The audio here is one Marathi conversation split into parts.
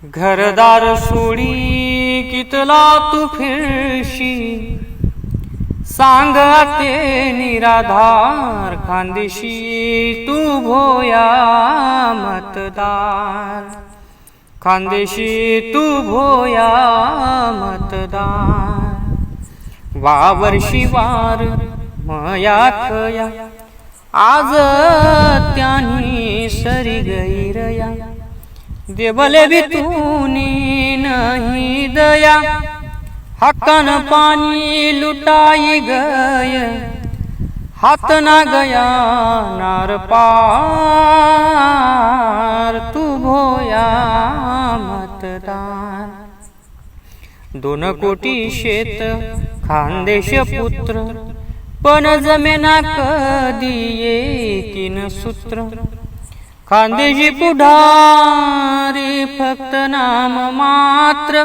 घरदार सोडी कितला तू फिरशी, सांग ते निराधार खानदेशी तू भोया मतदार, खानदेशी तू भोया मतदार। वावर शिवार मयाखया आज त्यांनी सरी गैरया, देवले बितूनी नहीं दया, हक्कन पानी लुटाई गय, हाथ ना गया नार पार, तू भोया मतदार। 2 कोटी शेत खानदेश पुत्र, पण जमेना कधी एकीन सूत्र। खानदेशी पुढारी फक्त नाम मात्र,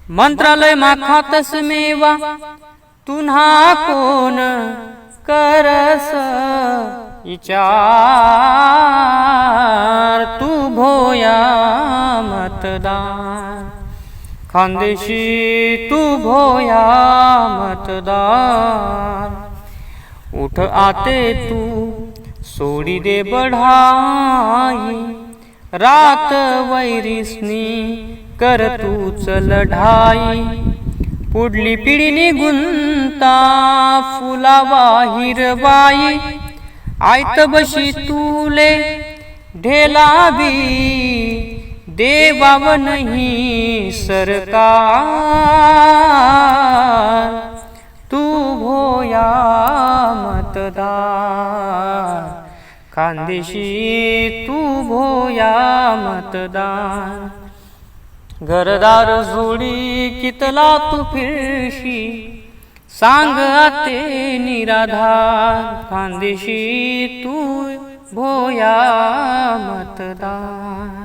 मंत्रालय मा खातस मेवा, तुन्हा कोण करस विचार, तू भोया मतदार, खानदेशी तू भोया मतदार। उठ आते तू सोडी दे बढाई, रात वैरिसनी कर तूच लढाई। पुढली पिढी निघुंता फुलावा हिरवाई, आयत बशी तुले ढेलावी, देवाव नहीं सरकार, तू भोया मतदार, खानदेशी तू भोया मतदार। घरदार जोडी कितला तू फिरशी, सांग ते निराधार खानदेशी तू भोया मतदार।